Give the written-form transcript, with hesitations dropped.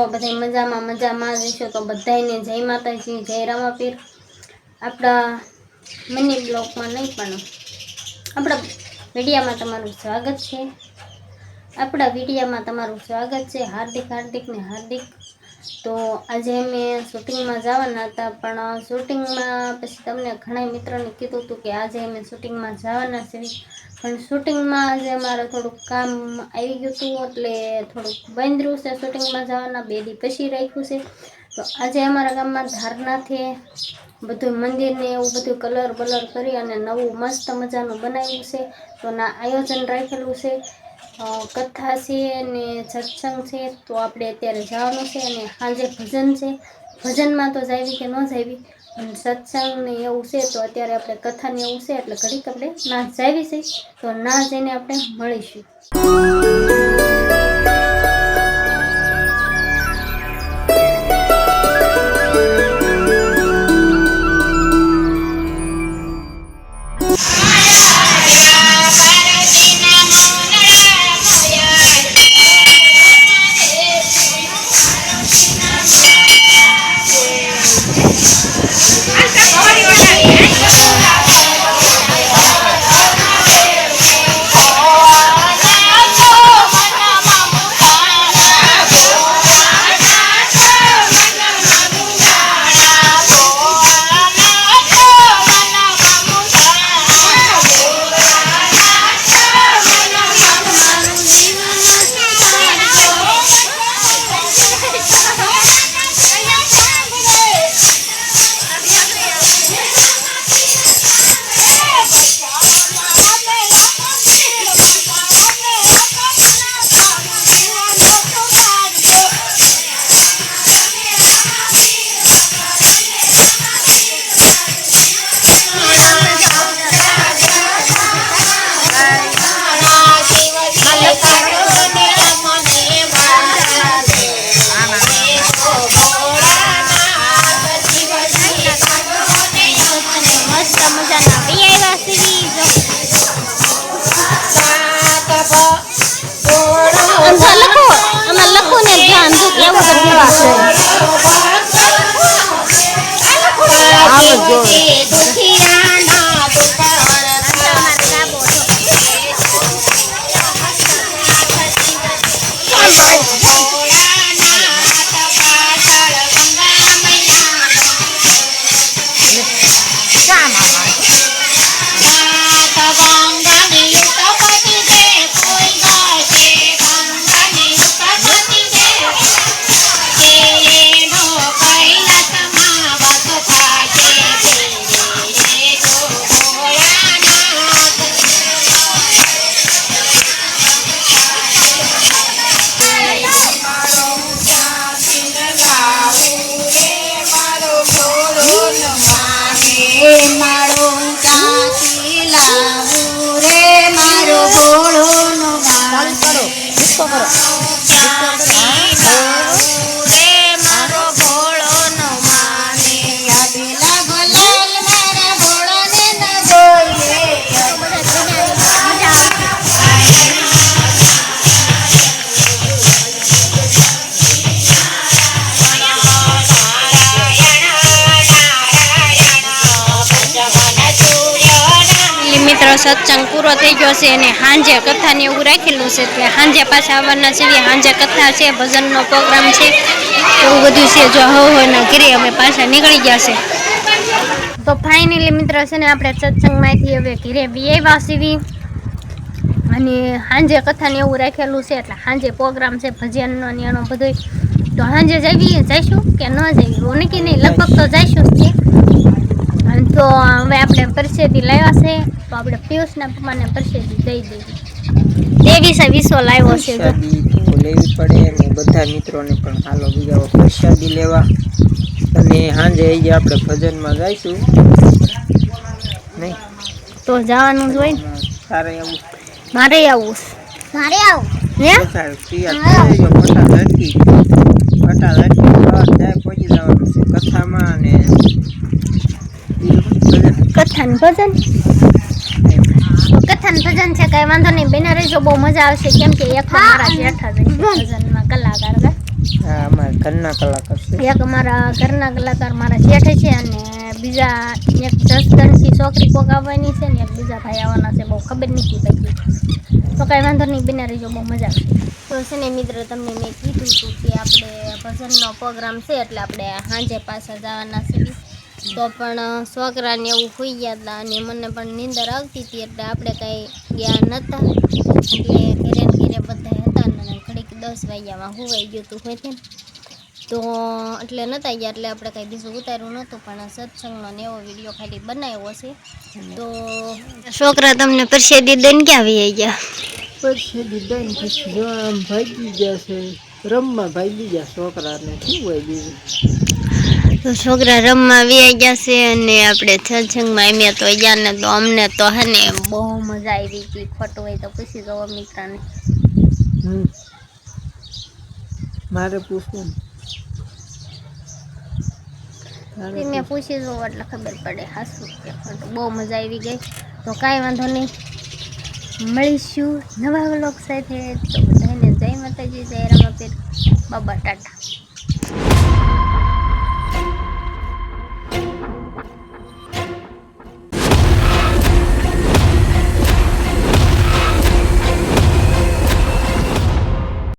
બધા મજામાં જશો તો બધાને જય માતાજી, જય રામાપીર। આપણા મિની બ્લોગમાં નહીં પણ આપણા વિડીયામાં તમારું સ્વાગત છે। હાર્દિક ને હાર્દિક। તો આજે અમે શૂટિંગમાં જવાના હતા, પણ શૂટિંગમાં પછી તમને ઘણા મિત્રોને કીધું હતું કે આજે અમે શૂટિંગમાં જવાના છીએ, પણ શૂટિંગમાં આજે અમારે થોડુંક કામ આવી ગયું હતું, એટલે થોડુંક બંધ રહ્યું છે શૂટિંગમાં જવાના। 2 દી પછી રાખ્યું છે। તો આજે અમારા ગામમાં ધારનાથી બધું મંદિરને એવું બધું કલર કરી અને નવું મસ્ત મજાનું બનાવ્યું છે। તો ના આયોજન રાખેલું છે, કથા છે ને સત્સંગ છે। તો આપણે અત્યારે જવાનું છે અને સાંજે ભજન છે। ભજનમાં તો જાવી કે ન જાવી, અને સત્સંગ ને એવું છે, તો અત્યારે આપણે કથાને એવું છે એટલે ઘડીક આપણે ના જાવી છે। તો ના જઈને આપણે મળીશું। સત્સંગ પૂરો થઈ ગયો છે અને સાંજે કથાને એવું રાખેલું છે, ત્યાં સાંજે પાછા આવવાના છે। સાંજે કથા છે, ભજનનો પ્રોગ્રામ છે, એવું બધું છે। જો હવના ઘરે અમે પાછા નીકળી ગયા છે। તો ફાઇનલી મિત્ર છે ને આપણે સત્સંગમાંથી હવે ઘરે આવ્યા છીએ, અને સાંજે કથાને એવું રાખેલું છે, એટલે સાંજે પ્રોગ્રામ છે ભજનનો ને એનો બધો। તો સાંજે જઈશું કે ન જઈએ ઓને કે નહીં, લગભગ તો જઈશું જ। તો હવે આપણે પરસેદી લાવ્યા છે, તો આપણે પિયુષના પપ્પાને પરસેદી દઈ દેવી છે। વિસો લાવ્યો છે, તો લેવી પડે અને બધા મિત્રોને પણ હાલો બીજા પ્રસાદી લેવા, અને સાંજે આપણે ભજનમાં જઈશું નહીં તો જવાનું જ હોય ને। મારે આવું હે પહોંચી જવાનું છે કથામાં, અને કથાન ભજન ભજન છે, કઈ વાંધો નહીં, બેના રહેજો, બહુ મજા આવશે। કેમ કે એક મારા જેઠા ભજનમાં કલાકાર હા અમારા ઘરના કલાકાર છે. એક અમારા ઘરના કલાકાર મારા જેઠ છે અને બીજા એક જસદણથી છોકરી કોક આવવાની છે ને એક બીજા ભાઈ આવવાના છે, બહુ ખબર નથી પડી. તો કાંઈ વાંધો નહીં, બિના રહીજો, બહુ મજા આવશે. તો છે ને મિત્ર, તમને મેં કીધું હતું કે આપણે ભજનનો પ્રોગ્રામ છે એટલે આપણે સાંજે પાછા જવાના છીએ. તો પણ છોકરાને એવું હોઈ ગયા હતા અને મને પણ નીંદર આવતી હતી એટલે આપણે કાંઈ ગયા નહોતા. એટલે ઘરે બધા હતા ને ઘડીક 10 વાગ્યામાં હોવાઈ ગયું હતું હોય ને, તો એટલે નહોતા ગયા એટલે આપણે કાંઈ બીજું ઉતાર્યું નહોતું, પણ સત્સંગનો ને એવો વિડીયો ખાલી બનાવ્યો છે. તો છોકરા તમને પ્રસાદી દઈને ક્યાં વહી ગયા? પરસેદી દઈને પછી જો આમ ભાગી ગયા છે, રમવા ભાગી ગયા છોકરાને, શું હોય બીજું. તો છોકરા રમવા વ્યાઈ ગયા છે અને આપણે સત્સંગમાં એમ તો ગયા ને, તો અમને તો હે ને બહુ મજા આવી હતી. ખોટું હોય તો પૂછી જવો મિત્રને. મારે પૂછવું મેં પૂછી જોઉં એટલે ખબર પડે હાસું કે ખોટું. બહુ મજા આવી ગઈ. તો કાંઈ વાંધો નહીં, મળીશું નવા વ્લોગ સાથે. તો બધાને જય માતાજી, જય રામાપીર, બાબા, ટાટા.